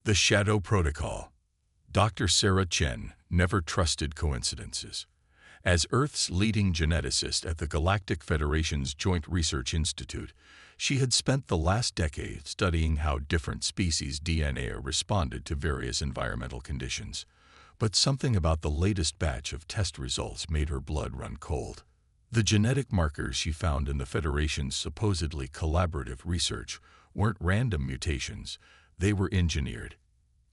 The Shadow Protocol. Dr. Sarah Chen never trusted coincidences. As Earth's leading geneticist at the Galactic Federation's Joint Research Institute, she had spent the last decade studying how different species' DNA responded to various environmental conditions. But something about the latest batch of test results made her blood run cold. The genetic markers she found in the Federation's supposedly collaborative research weren't random mutations. They were engineered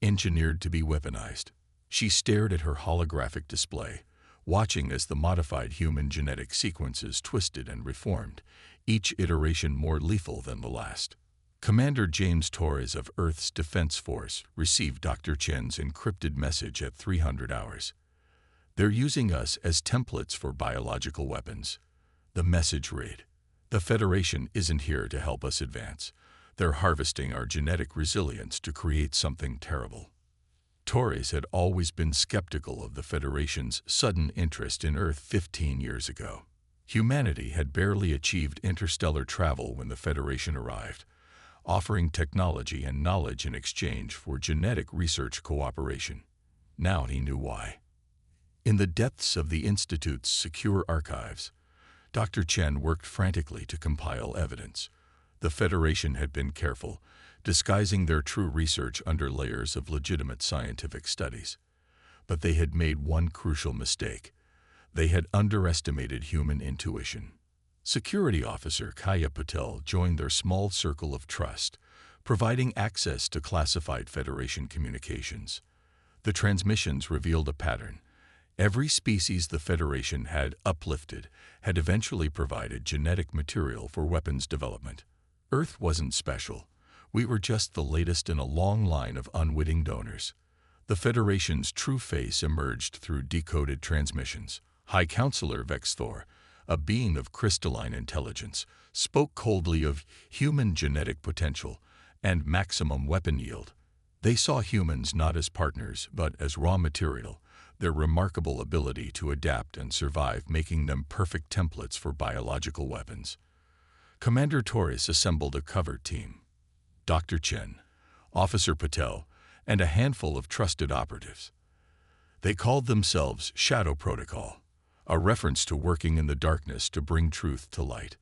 to be weaponized. She stared at her holographic display, watching as the modified human genetic sequences twisted and reformed, each iteration more lethal than the last. Commander James Torres of Earth's Defense Force received Dr. Chen's encrypted message at 300 hours. "They're using us as templates for biological weapons." The message read, "The Federation isn't here to help us advance. They're harvesting our genetic resilience to create something terrible." Torres had always been skeptical of the Federation's sudden interest in Earth 15 years ago. Humanity had barely achieved interstellar travel when the Federation arrived, offering technology and knowledge in exchange for genetic research cooperation. Now he knew why. In the depths of the Institute's secure archives, Dr. Chen worked frantically to compile evidence. The Federation had been careful, disguising their true research under layers of legitimate scientific studies. But they had made one crucial mistake. They had underestimated human intuition. Security Officer Kaya Patel joined their small circle of trust, providing access to classified Federation communications. The transmissions revealed a pattern. Every species the Federation had uplifted had eventually provided genetic material for weapons development. Earth wasn't special. We were just the latest in a long line of unwitting donors. The Federation's true face emerged through decoded transmissions. High Counselor Vexthor, a being of crystalline intelligence, spoke coldly of human genetic potential and maximum weapon yield. They saw humans not as partners, but as raw material, their remarkable ability to adapt and survive making them perfect templates for biological weapons. Commander Torres assembled a covert team. Dr. Chen, Officer Patel, and a handful of trusted operatives. They called themselves Shadow Protocol, a reference to working in the darkness to bring truth to light.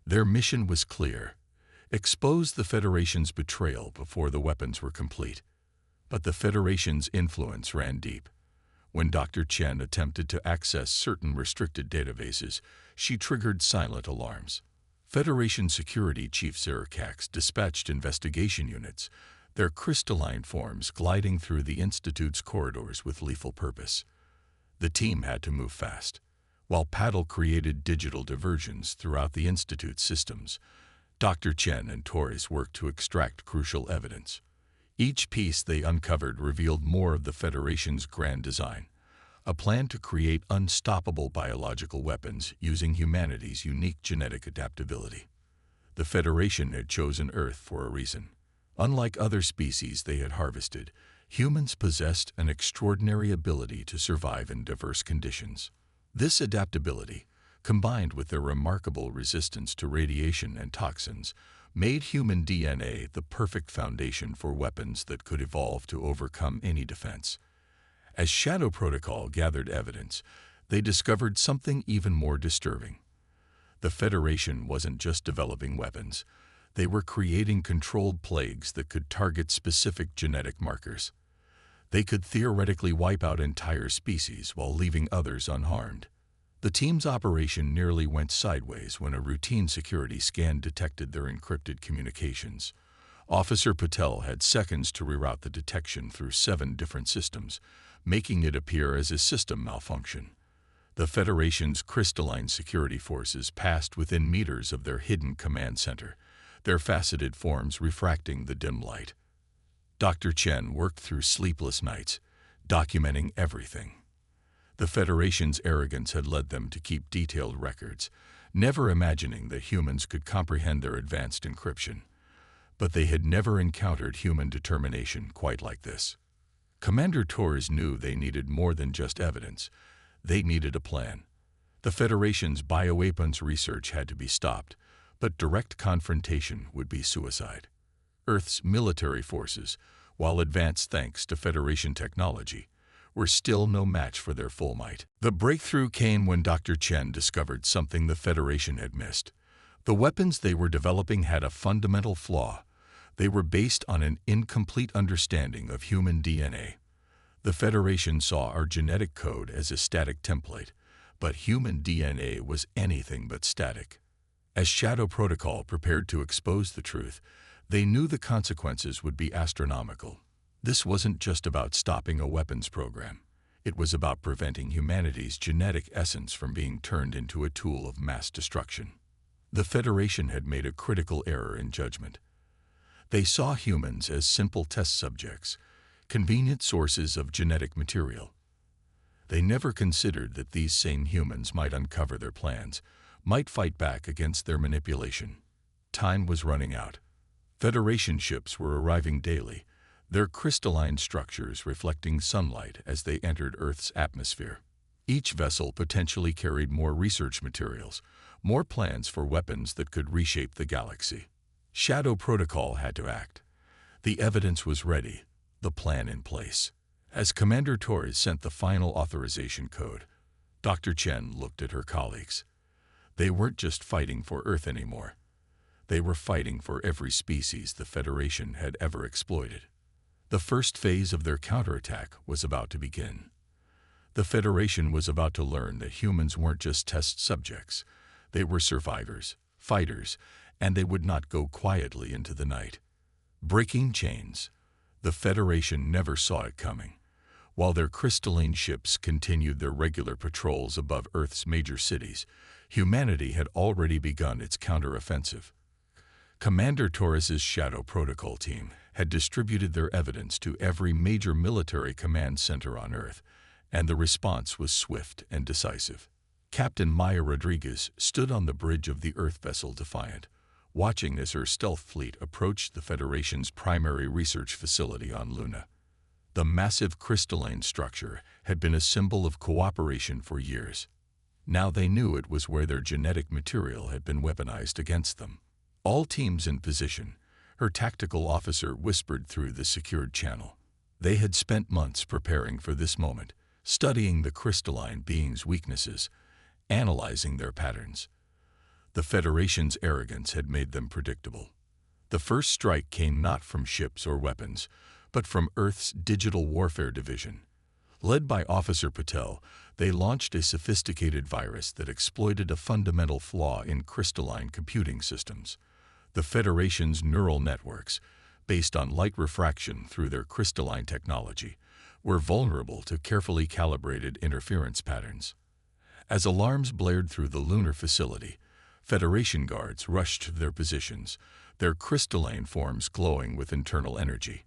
Their mission was clear: expose the Federation's betrayal before the weapons were complete. But the Federation's influence ran deep. When Dr. Chen attempted to access certain restricted databases, she triggered silent alarms. Federation Security Chief Zerakax dispatched investigation units, their crystalline forms gliding through the Institute's corridors with lethal purpose. The team had to move fast. While Paddle created digital diversions throughout the Institute's systems, Dr. Chen and Torres worked to extract crucial evidence. Each piece they uncovered revealed more of the Federation's grand design, a plan to create unstoppable biological weapons using humanity's unique genetic adaptability. The Federation had chosen Earth for a reason. Unlike other species they had harvested, humans possessed an extraordinary ability to survive in diverse conditions. This adaptability, combined with their remarkable resistance to radiation and toxins, made human DNA the perfect foundation for weapons that could evolve to overcome any defense. As Shadow Protocol gathered evidence, they discovered something even more disturbing. The Federation wasn't just developing weapons. They were creating controlled plagues that could target specific genetic markers. They could theoretically wipe out entire species while leaving others unharmed. The team's operation nearly went sideways when a routine security scan detected their encrypted communications. Officer Patel had seconds to reroute the detection through 7 different systems, making it appear as a system malfunction. The Federation's crystalline security forces passed within meters of their hidden command center, their faceted forms refracting the dim light. Dr. Chen worked through sleepless nights, documenting everything. The Federation's arrogance had led them to keep detailed records, never imagining that humans could comprehend their advanced encryption. But they had never encountered human determination quite like this. Commander Torres knew they needed more than just evidence. They needed a plan. The Federation's bioweapons research had to be stopped, but direct confrontation would be suicide. Earth's military forces, while advanced thanks to Federation technology, were still no match for their full might. The breakthrough came when Dr. Chen discovered something the Federation had missed. The weapons they were developing had a fundamental flaw. They were based on an incomplete understanding of human DNA. The Federation saw our genetic code as a static template, but human DNA was anything but static. As Shadow Protocol prepared to expose the truth, they knew the consequences would be astronomical. This wasn't just about stopping a weapons program. It was about preventing humanity's genetic essence from being turned into a tool of mass destruction. The Federation had made a critical error in judgment. They saw humans as simple test subjects, convenient sources of genetic material. They never considered that these same humans might uncover their plans, might fight back against their manipulation. Time was running out. Federation ships were arriving daily, their crystalline structures reflecting sunlight as they entered Earth's atmosphere. Each vessel potentially carried more research materials, more plans for weapons that could reshape the galaxy. Shadow Protocol had to act. The evidence was ready, the plan in place. As Commander Torres sent the final authorization code, Dr. Chen looked at her colleagues. They weren't just fighting for Earth anymore. They were fighting for every species the Federation had ever exploited. The first phase of their counterattack was about to begin. The Federation was about to learn that humans weren't just test subjects. They were survivors, fighters, and they would not go quietly into the night. Breaking chains. The Federation never saw it coming. While their crystalline ships continued their regular patrols above Earth's major cities, humanity had already begun its counteroffensive. Commander Torres's Shadow Protocol team had distributed their evidence to every major military command center on Earth, and the response was swift and decisive. Captain Maya Rodriguez stood on the bridge of the Earth vessel Defiant, watching as her stealth fleet approached the Federation's primary research facility on Luna. The massive crystalline structure had been a symbol of cooperation for years. Now they knew it was where their genetic material had been weaponized against them. All teams in position, her tactical officer whispered through the secured channel. They had spent months preparing for this moment, studying the crystalline being's weaknesses, analyzing their patterns. The Federation's arrogance had made them predictable. The first strike came not from ships or weapons, but from Earth's Digital Warfare Division. Led by Officer Patel, they launched a sophisticated virus that exploited a fundamental flaw in crystalline computing systems. The Federation's neural networks, based on light refraction through their crystalline technology, were vulnerable to carefully calibrated interference patterns. As alarms blared through the lunar facility, Federation guards rushed to their positions, their crystalline forms glowing with internal energy.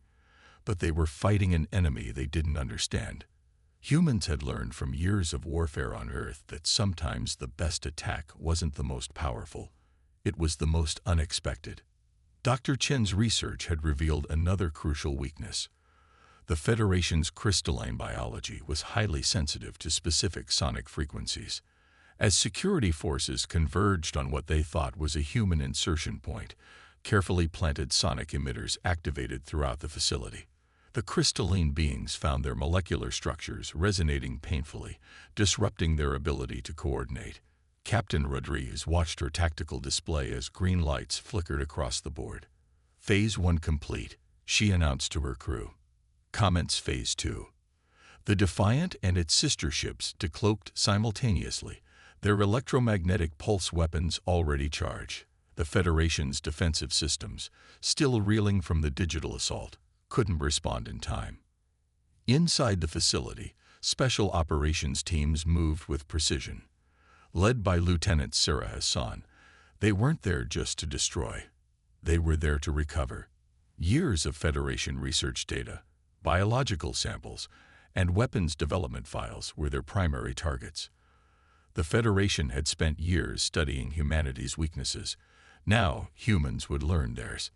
But they were fighting an enemy they didn't understand. Humans had learned from years of warfare on Earth that sometimes the best attack wasn't the most powerful. It was the most unexpected. Dr. Chen's research had revealed another crucial weakness. The Federation's crystalline biology was highly sensitive to specific sonic frequencies. As security forces converged on what they thought was a human insertion point, carefully planted sonic emitters activated throughout the facility. The crystalline beings found their molecular structures resonating painfully, disrupting their ability to coordinate. Captain Rodriguez watched her tactical display as green lights flickered across the board. Phase 1 complete, she announced to her crew. Commence Phase 2. The Defiant and its sister ships decloaked simultaneously, their electromagnetic pulse weapons already charged. The Federation's defensive systems, still reeling from the digital assault, couldn't respond in time. Inside the facility, special operations teams moved with precision. Led by Lieutenant Sarah Hassan, they weren't there just to destroy. They were there to recover. Years of Federation research data, biological samples, and weapons development files were their primary targets. The Federation had spent years studying humanity's weaknesses. Now humans would learn theirs.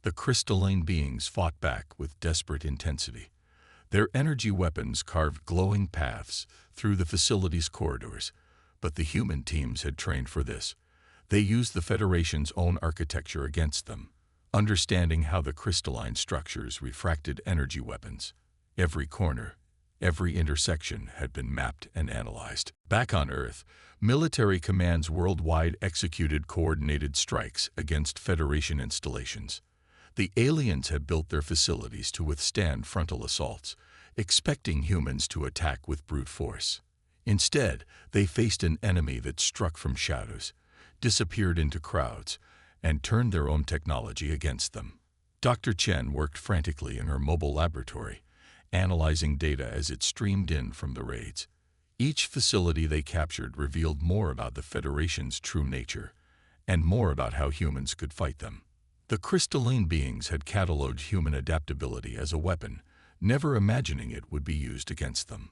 The crystalline beings fought back with desperate intensity. Their energy weapons carved glowing paths through the facility's corridors, but the human teams had trained for this. They used the Federation's own architecture against them, understanding how the crystalline structures refracted energy weapons. Every corner, every intersection had been mapped and analyzed. Back on Earth, military commands worldwide executed coordinated strikes against Federation installations. The aliens had built their facilities to withstand frontal assaults, expecting humans to attack with brute force. Instead, they faced an enemy that struck from shadows, disappeared into crowds, and turned their own technology against them. Dr. Chen worked frantically in her mobile laboratory, analyzing data as it streamed in from the raids. Each facility they captured revealed more about the Federation's true nature, and more about how humans could fight them. The crystalline beings had cataloged human adaptability as a weapon, never imagining it would be used against them.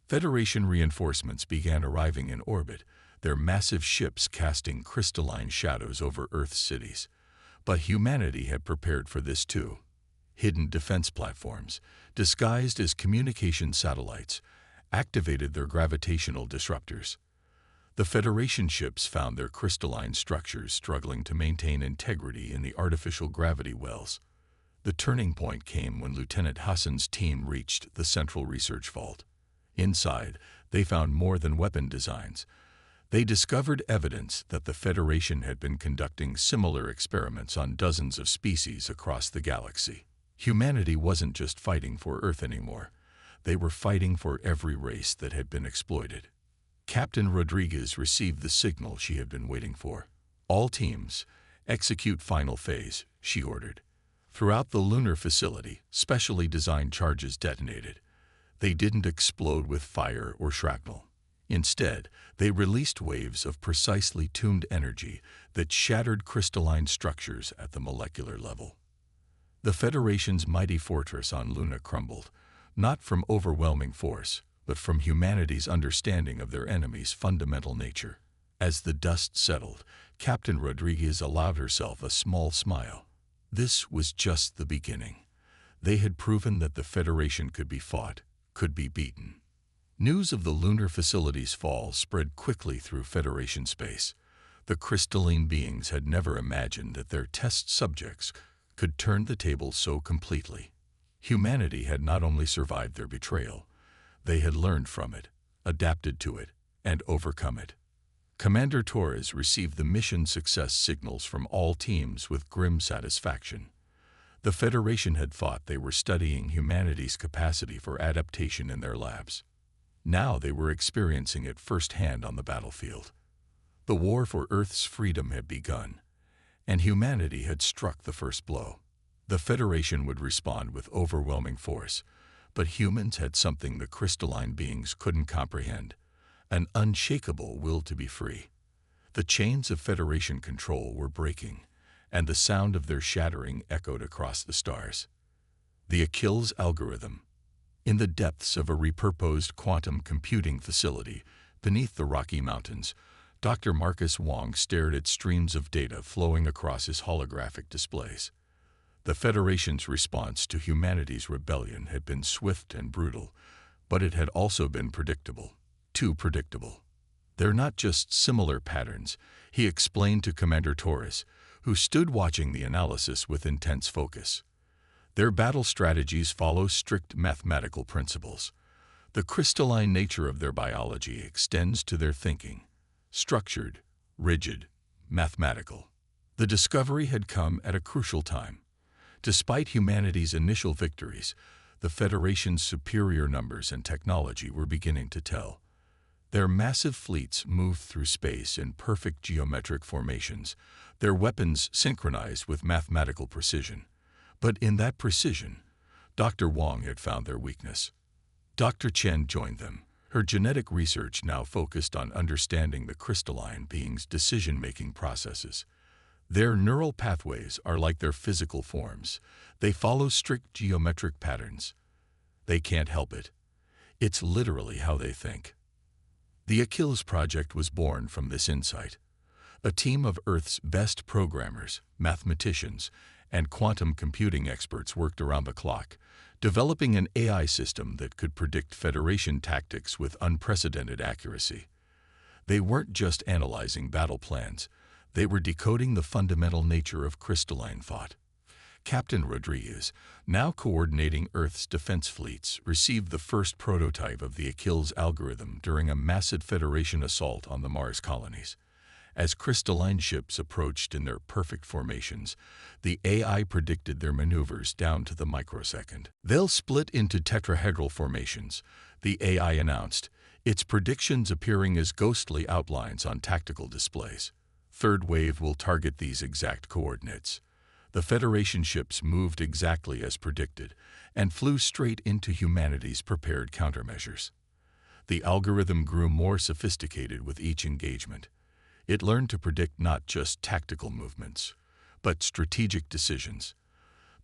Federation reinforcements began arriving in orbit, their massive ships casting crystalline shadows over Earth's cities. But humanity had prepared for this too. Hidden defense platforms, disguised as communication satellites, activated their gravitational disruptors. The Federation ships found their crystalline structures struggling to maintain integrity in the artificial gravity wells. The turning point came when Lieutenant Hassan's team reached the central research vault. Inside, they found more than weapon designs. They discovered evidence that the Federation had been conducting similar experiments on dozens of species across the galaxy. Humanity wasn't just fighting for Earth anymore. They were fighting for every race that had been exploited. Captain Rodriguez received the signal she had been waiting for. All teams, execute final phase, she ordered. Throughout the lunar facility, specially designed charges detonated. They didn't explode with fire or shrapnel. Instead, they released waves of precisely tuned energy that shattered crystalline structures at the molecular level. The Federation's mighty fortress on Luna crumbled, not from overwhelming force, but from humanity's understanding of their enemy's fundamental nature. As the dust settled, Captain Rodriguez allowed herself a small smile. This was just the beginning. They had proven that the Federation could be fought, could be beaten. News of the lunar facility's fall spread quickly through Federation space. The crystalline beings had never imagined that their test subjects could turn the tables so completely. Humanity had not only survived their betrayal, they had learned from it, adapted to it, and overcome it. Commander Torres received the mission success signals from all teams with grim satisfaction. The Federation had thought they were studying humanity's capacity for adaptation in their labs. Now they were experiencing it firsthand on the battlefield. The war for Earth's freedom had begun, and humanity had struck the first blow. The Federation would respond with overwhelming force, but humans had something the crystalline beings couldn't comprehend, an unshakable will to be free. The chains of Federation control were breaking, and the sound of their shattering echoed across the stars. The Achilles algorithm. In the depths of a repurposed quantum computing facility beneath the Rocky Mountains, Dr. Marcus Wong stared at streams of data flowing across his holographic displays. The Federation's response to humanity's rebellion had been swift and brutal, but it had also been predictable, too predictable. They're not just similar patterns, he explained to Commander Torres, who stood watching the analysis with intense focus. Their battle strategies follow strict mathematical principles. The crystalline nature of their biology extends to their thinking, structured, rigid, mathematical. The discovery had come at a crucial time. Despite humanity's initial victories, the Federation's superior numbers and technology were beginning to tell. Their massive fleets moved through space in perfect geometric formations, their weapons synchronized with mathematical precision. But in that precision, Dr. Wong had found their weakness. Dr. Chen joined them, her genetic research now focused on understanding the crystalline beings' decision-making processes. Their neural pathways are like their physical forms. They follow strict geometric patterns. They can't help it. It's literally how they think. The Achilles Project was born from this insight. A team of Earth's best programmers, mathematicians, and quantum computing experts worked around the clock, developing an AI system that could predict Federation tactics with unprecedented accuracy. They weren't just analyzing battle plans. They were decoding the fundamental nature of crystalline thought. Captain Rodriguez, now coordinating Earth's defense fleets, received the first prototype of the Achilles algorithm during a massive Federation assault on the Mars colonies. As crystalline ships approached in their perfect formations, the AI predicted their maneuvers down to the microsecond. "They'll split into tetrahedral formations," the AI announced, its predictions appearing as ghostly outlines on tactical displays. "Third wave will target these exact coordinates." The Federation ships moved exactly as predicted and flew straight into humanity's prepared countermeasures. The algorithm grew more sophisticated with each engagement. It learned to predict not just tactical movements, but strategic decisions.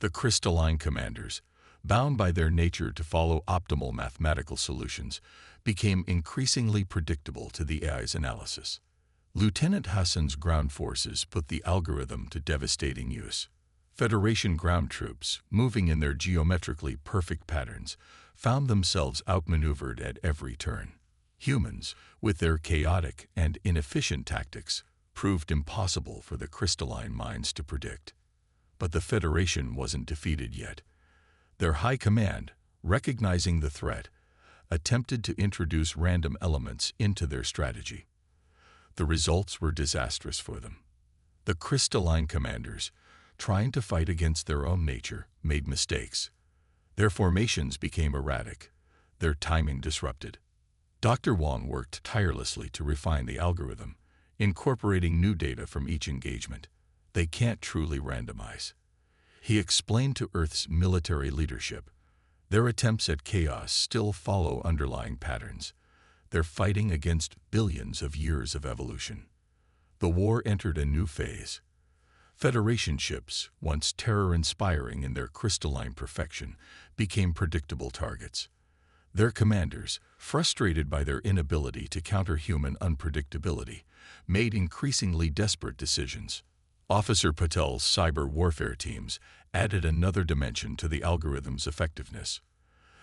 The crystalline commanders, bound by their nature to follow optimal mathematical solutions, became increasingly predictable to the AI's analysis. Lieutenant Hassan's ground forces put the algorithm to devastating use. Federation ground troops, moving in their geometrically perfect patterns, found themselves outmaneuvered at every turn. Humans, with their chaotic and inefficient tactics, proved impossible for the crystalline minds to predict. But the Federation wasn't defeated yet. Their high command, recognizing the threat, attempted to introduce random elements into their strategy. The results were disastrous for them. The crystalline commanders, trying to fight against their own nature, made mistakes. Their formations became erratic, their timing disrupted. Dr. Wong worked tirelessly to refine the algorithm, incorporating new data from each engagement. "They can't truly randomize," he explained to Earth's military leadership. "Their attempts at chaos still follow underlying patterns. They're fighting against billions of years of evolution." The war entered a new phase. Federation ships, once terror-inspiring in their crystalline perfection, became predictable targets. Their commanders, frustrated by their inability to counter human unpredictability, made increasingly desperate decisions. Officer Patel's cyber warfare teams added another dimension to the algorithm's effectiveness.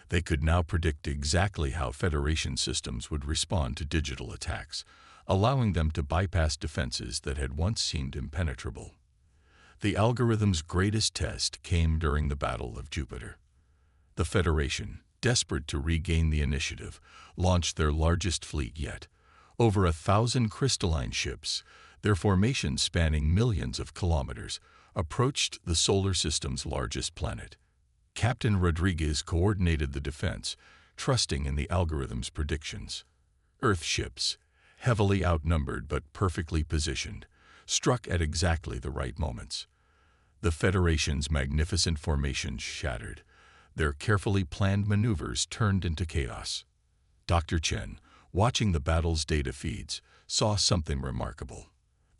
They could now predict exactly how Federation systems would respond to digital attacks, allowing them to bypass defenses that had once seemed impenetrable. The algorithm's greatest test came during the Battle of Jupiter. The Federation, desperate to regain the initiative, launched their largest fleet yet. Over 1,000 crystalline ships, their formations spanning millions of kilometers, approached the solar system's largest planet. Captain Rodriguez coordinated the defense, trusting in the algorithm's predictions. Earth ships, heavily outnumbered but perfectly positioned, struck at exactly the right moments. The Federation's magnificent formations shattered. Their carefully planned maneuvers turned into chaos. Dr. Chen, watching the battle's data feeds, saw something remarkable.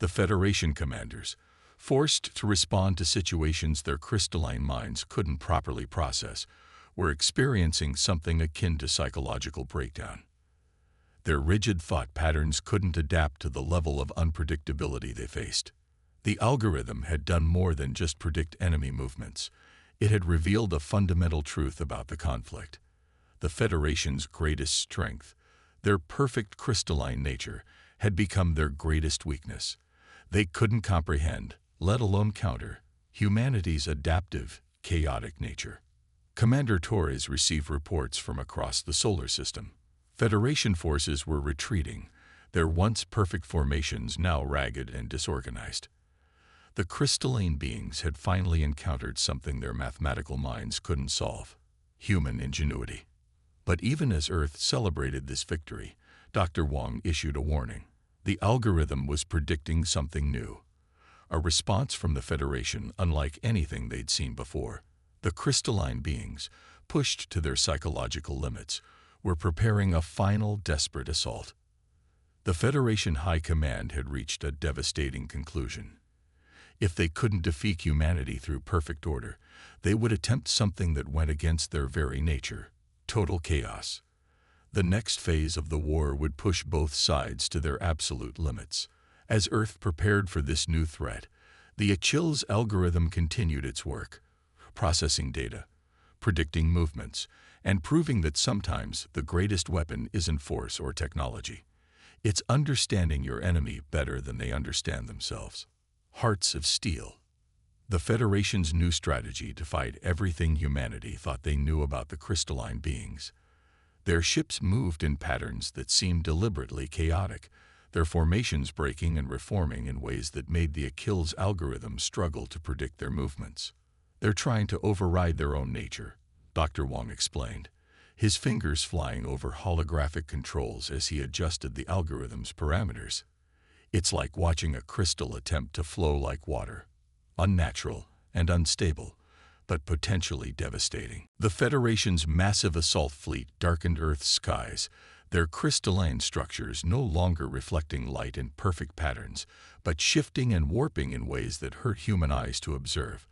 The Federation commanders, forced to respond to situations their crystalline minds couldn't properly process, were experiencing something akin to psychological breakdown. Their rigid thought patterns couldn't adapt to the level of unpredictability they faced. The algorithm had done more than just predict enemy movements. It had revealed a fundamental truth about the conflict. The Federation's greatest strength, their perfect crystalline nature, had become their greatest weakness. They couldn't comprehend, let alone counter, humanity's adaptive, chaotic nature. Commander Torres received reports from across the solar system. Federation forces were retreating, their once perfect formations now ragged and disorganized. The crystalline beings had finally encountered something their mathematical minds couldn't solve: human ingenuity. But even as Earth celebrated this victory, Dr. Wong issued a warning. The algorithm was predicting something new, a response from the Federation unlike anything they'd seen before. The crystalline beings, pushed to their psychological limits, were preparing a final desperate assault. The Federation High Command had reached a devastating conclusion. If they couldn't defeat humanity through perfect order, they would attempt something that went against their very nature: total chaos. The next phase of the war would push both sides to their absolute limits. As Earth prepared for this new threat, the Achilles algorithm continued its work, processing data, predicting movements, and proving that sometimes the greatest weapon isn't force or technology. It's understanding your enemy better than they understand themselves. Hearts of steel. The Federation's new strategy defied everything humanity thought they knew about the crystalline beings. Their ships moved in patterns that seemed deliberately chaotic, their formations breaking and reforming in ways that made the Achilles algorithm struggle to predict their movements. They're trying to override their own nature, Dr. Wong explained, his fingers flying over holographic controls as he adjusted the algorithm's parameters. It's like watching a crystal attempt to flow like water. Unnatural and unstable, but potentially devastating. The Federation's massive assault fleet darkened Earth's skies, their crystalline structures no longer reflecting light in perfect patterns, but shifting and warping in ways that hurt human eyes to observe.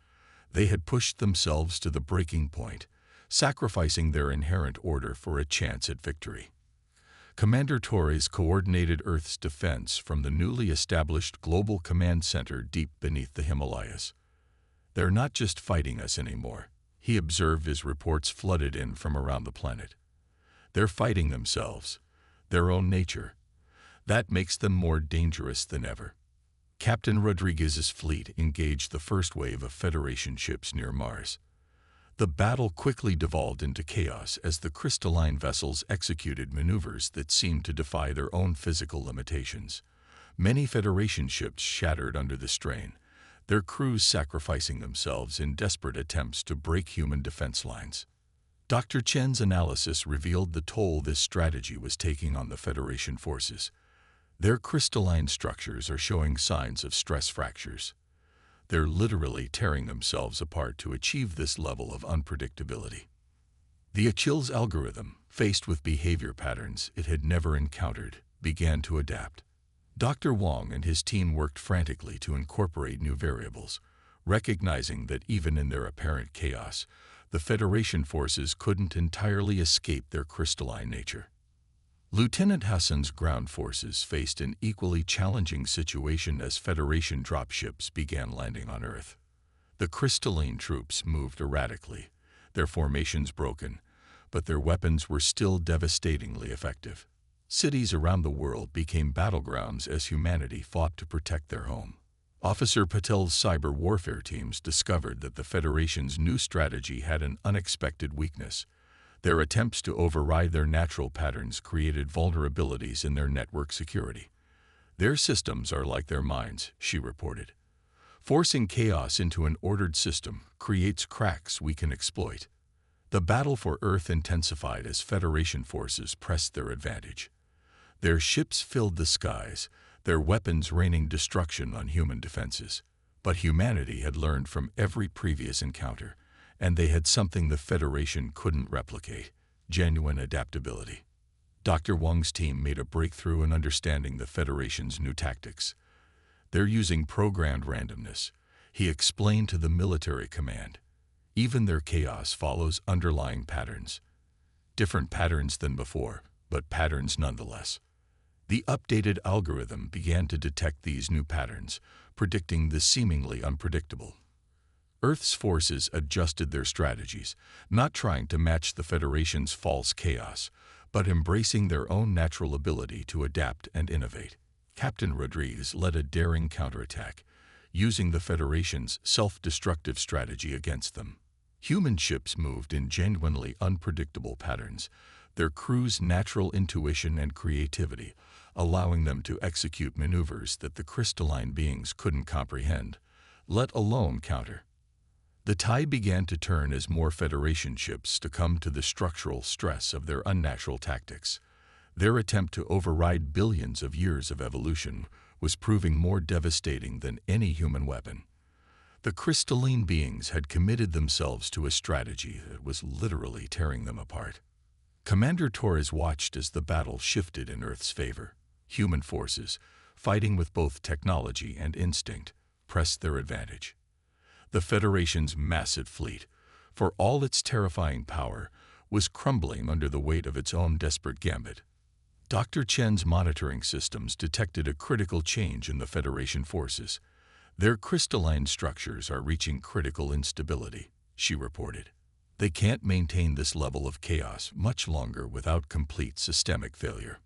They had pushed themselves to the breaking point, sacrificing their inherent order for a chance at victory. Commander Torres coordinated Earth's defense from the newly established Global Command Center deep beneath the Himalayas. "They're not just fighting us anymore," he observed as reports flooded in from around the planet. "They're fighting themselves, their own nature. That makes them more dangerous than ever." Captain Rodriguez's fleet engaged the first wave of Federation ships near Mars. The battle quickly devolved into chaos as the crystalline vessels executed maneuvers that seemed to defy their own physical limitations. Many Federation ships shattered under the strain, their crews sacrificing themselves in desperate attempts to break human defense lines. Dr. Chen's analysis revealed the toll this strategy was taking on the Federation forces. Their crystalline structures are showing signs of stress fractures. They're literally tearing themselves apart to achieve this level of unpredictability. The Achilles algorithm, faced with behavior patterns it had never encountered, began to adapt. Dr. Wong and his team worked frantically to incorporate new variables, recognizing that even in their apparent chaos, the Federation forces couldn't entirely escape their crystalline nature. Lieutenant Hassan's ground forces faced an equally challenging situation as Federation dropships began landing on Earth. The crystalline troops moved erratically, their formations broken, but their weapons were still devastatingly effective. Cities around the world became battlegrounds as humanity fought to protect their home. Officer Patel's cyber warfare teams discovered that the Federation's new strategy had an unexpected weakness. Their attempts to override their natural patterns created vulnerabilities in their network security. "Their systems are like their minds," she reported. "Forcing chaos into an ordered system creates cracks we can exploit." The battle for Earth intensified as Federation forces pressed their advantage. Their ships filled the skies, their weapons raining destruction on human defenses. But humanity had learned from every previous encounter, and they had something the Federation couldn't replicate: genuine adaptability. Dr. Wong's team made a breakthrough in understanding the Federation's new tactics. "They're using programmed randomness," he explained to the military command. "Even their chaos follows underlying patterns. Different patterns than before, but patterns nonetheless." The updated algorithm began to detect these new patterns, predicting the seemingly unpredictable. Earth's forces adjusted their strategies, not trying to match the Federation's false chaos, but embracing their own natural ability to adapt and innovate. Captain Rodriguez led a daring counterattack, using the Federation's self-destructive strategy against them. Human ships moved in genuinely unpredictable patterns, their crew's natural intuition and creativity allowing them to execute maneuvers that the crystalline beings couldn't comprehend, let alone counter. The tide began to turn as more Federation ships succumbed to the structural stress of their unnatural tactics. Their attempt to override billions of years of evolution was proving more devastating than any human weapon. The crystalline beings had committed themselves to a strategy that was literally tearing them apart. Commander Torres watched as the battle shifted in Earth's favor. Human forces, fighting with both technology and instinct, pressed their advantage. The Federation's massive fleet, for all its terrifying power, was crumbling under the weight of its own desperate gambit. Dr. Chen's monitoring systems detected a critical change in the Federation forces. "Their crystalline structures are reaching critical instability," she reported. "They can't maintain this level of chaos much longer without complete systemic failure."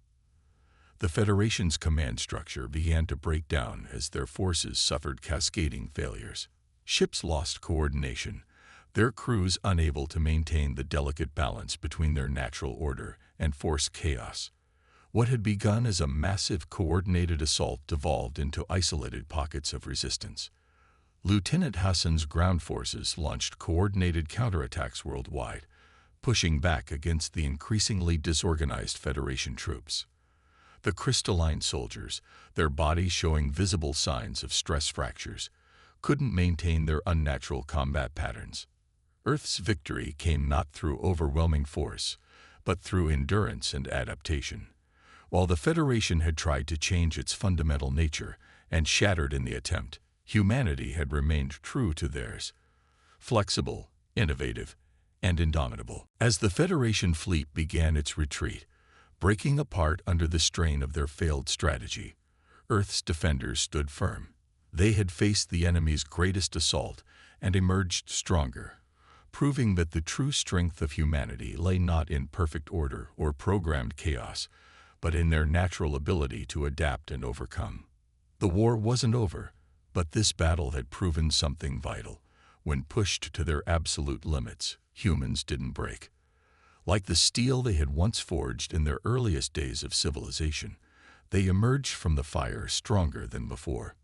The Federation's command structure began to break down as their forces suffered cascading failures. Ships lost coordination, their crews unable to maintain the delicate balance between their natural order and forced chaos. What had begun as a massive coordinated assault devolved into isolated pockets of resistance. Lieutenant Hassan's ground forces launched coordinated counterattacks worldwide, pushing back against the increasingly disorganized Federation troops. The crystalline soldiers, their bodies showing visible signs of stress fractures, couldn't maintain their unnatural combat patterns. Earth's victory came not through overwhelming force, but through endurance and adaptation. While the Federation had tried to change its fundamental nature and shattered in the attempt, humanity had remained true to theirs, flexible, innovative, and indomitable. As the Federation fleet began its retreat, breaking apart under the strain of their failed strategy, Earth's defenders stood firm. They had faced the enemy's greatest assault and emerged stronger, proving that the true strength of humanity lay not in perfect order or programmed chaos, but in their natural ability to adapt and overcome. The war wasn't over, but this battle had proven something vital. When pushed to their absolute limits, humans didn't break. Like the steel they had once forged in their earliest days of civilization, they emerged from the fire stronger than before.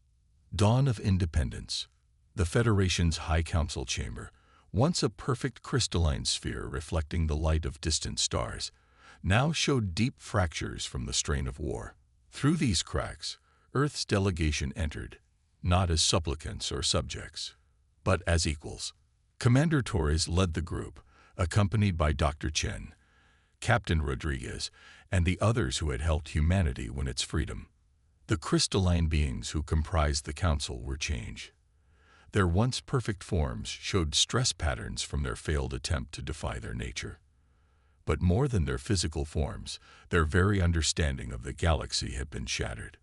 Dawn of Independence. The Federation's High Council chamber, once a perfect crystalline sphere reflecting the light of distant stars, now showed deep fractures from the strain of war. Through these cracks, Earth's delegation entered, not as supplicants or subjects, but as equals. Commander Torres led the group, accompanied by Dr. Chen, Captain Rodriguez, and the others who had helped humanity win its freedom. The crystalline beings who comprised the council were changed. Their once perfect forms showed stress patterns from their failed attempt to defy their nature. But more than their physical forms, their very understanding of the galaxy had been shattered.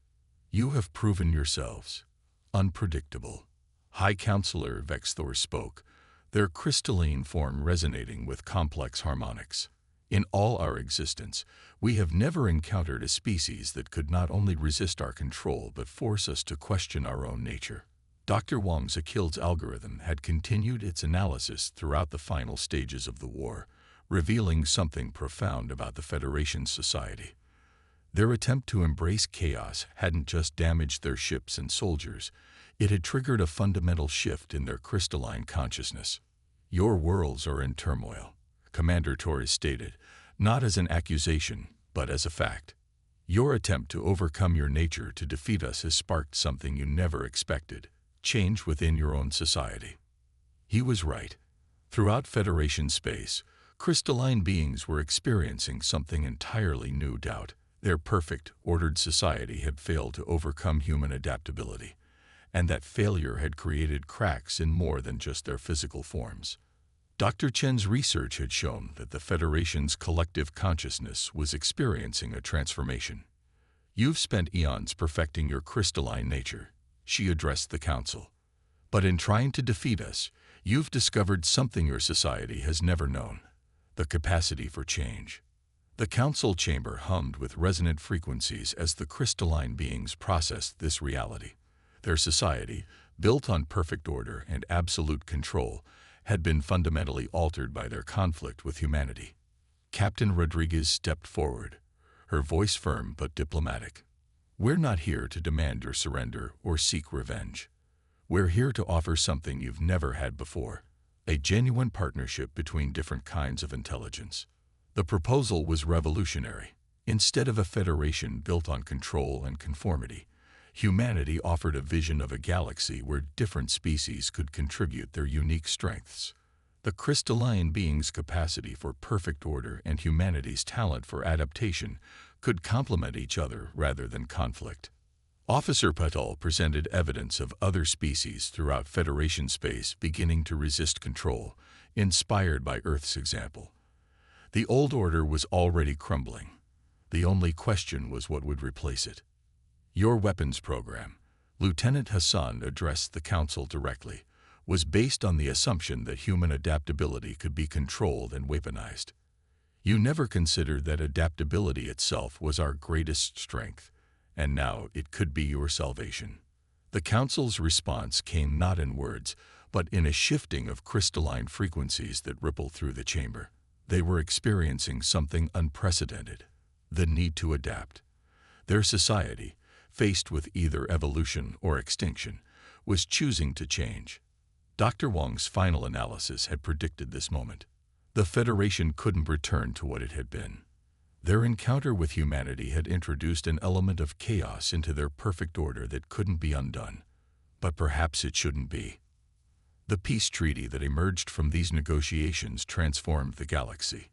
You have proven yourselves unpredictable. High Counselor Vexthor spoke, their crystalline form resonating with complex harmonics. In all our existence, we have never encountered a species that could not only resist our control but force us to question our own nature. Dr. Wang's Achilles algorithm had continued its analysis throughout the final stages of the war, revealing something profound about the Federation's society. Their attempt to embrace chaos hadn't just damaged their ships and soldiers, it had triggered a fundamental shift in their crystalline consciousness. Your worlds are in turmoil, Commander Torres stated, not as an accusation, but as a fact. Your attempt to overcome your nature to defeat us has sparked something you never expected, change within your own society. He was right. Throughout Federation space, crystalline beings were experiencing something entirely new. Doubt. Their perfect, ordered society had failed to overcome human adaptability, and that failure had created cracks in more than just their physical forms. Dr. Chen's research had shown that the Federation's collective consciousness was experiencing a transformation. You've spent eons perfecting your crystalline nature, she addressed the council. But in trying to defeat us, you've discovered something your society has never known, the capacity for change. The council chamber hummed with resonant frequencies as the crystalline beings processed this reality. Their society, built on perfect order and absolute control, had been fundamentally altered by their conflict with humanity. Captain Rodriguez stepped forward, her voice firm but diplomatic. We're not here to demand your surrender or seek revenge. We're here to offer something you've never had before, a genuine partnership between different kinds of intelligence. The proposal was revolutionary. Instead of a federation built on control and conformity, humanity offered a vision of a galaxy where different species could contribute their unique strengths. The crystalline being's capacity for perfect order and humanity's talent for adaptation could complement each other rather than conflict. Officer Patel presented evidence of other species throughout Federation space beginning to resist control, inspired by Earth's example. The old order was already crumbling. The only question was what would replace it. Your weapons program, Lieutenant Hassan addressed the council directly, was based on the assumption that human adaptability could be controlled and weaponized. You never considered that adaptability itself was our greatest strength, and now it could be your salvation. The Council's response came not in words, but in a shifting of crystalline frequencies that rippled through the chamber. They were experiencing something unprecedented, the need to adapt. Their society, faced with either evolution or extinction, was choosing to change. Dr. Wong's final analysis had predicted this moment. The Federation couldn't return to what it had been. Their encounter with humanity had introduced an element of chaos into their perfect order that couldn't be undone. But perhaps it shouldn't be. The peace treaty that emerged from these negotiations transformed the galaxy.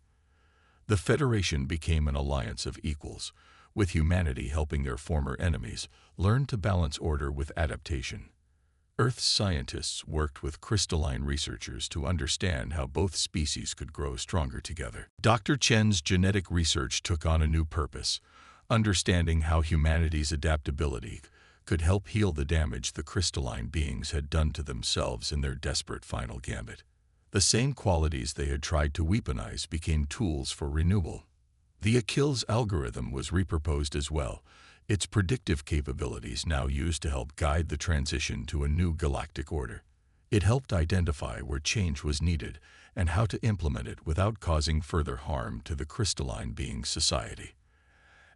The Federation became an alliance of equals, with humanity helping their former enemies learn to balance order with adaptation. Earth's scientists worked with crystalline researchers to understand how both species could grow stronger together. Dr. Chen's genetic research took on a new purpose, understanding how humanity's adaptability could help heal the damage the crystalline beings had done to themselves in their desperate final gambit. The same qualities they had tried to weaponize became tools for renewal. The Achilles algorithm was reproposed as well, its predictive capabilities now used to help guide the transition to a new galactic order. It helped identify where change was needed and how to implement it without causing further harm to the crystalline being's society.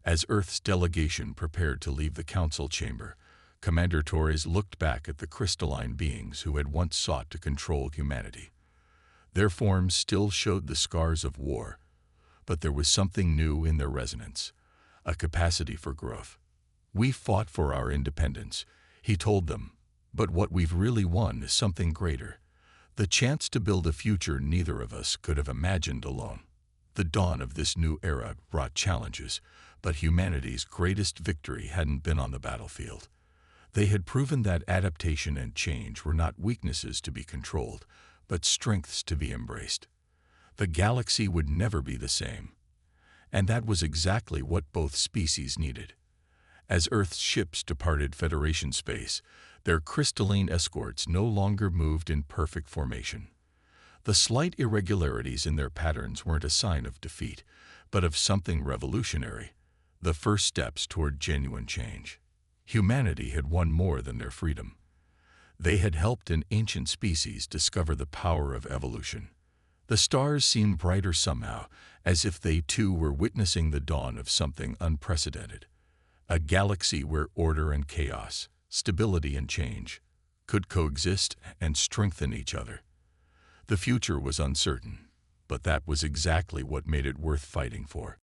As Earth's delegation prepared to leave the council chamber, Commander Torres looked back at the crystalline beings who had once sought to control humanity. Their forms still showed the scars of war, but there was something new in their resonance, a capacity for growth. "We fought for our independence," he told them, "but what we've really won is something greater, the chance to build a future neither of us could have imagined alone." The dawn of this new era brought challenges, but humanity's greatest victory hadn't been on the battlefield. They had proven that adaptation and change were not weaknesses to be controlled, but strengths to be embraced. The galaxy would never be the same, and that was exactly what both species needed. As Earth's ships departed Federation space, their crystalline escorts no longer moved in perfect formation. The slight irregularities in their patterns weren't a sign of defeat, but of something revolutionary, the first steps toward genuine change. Humanity had won more than their freedom. They had helped an ancient species discover the power of evolution. The stars seemed brighter somehow, as if they too were witnessing the dawn of something unprecedented. A galaxy where order and chaos, stability and change, could coexist and strengthen each other. The future was uncertain, but that was exactly what made it worth fighting for.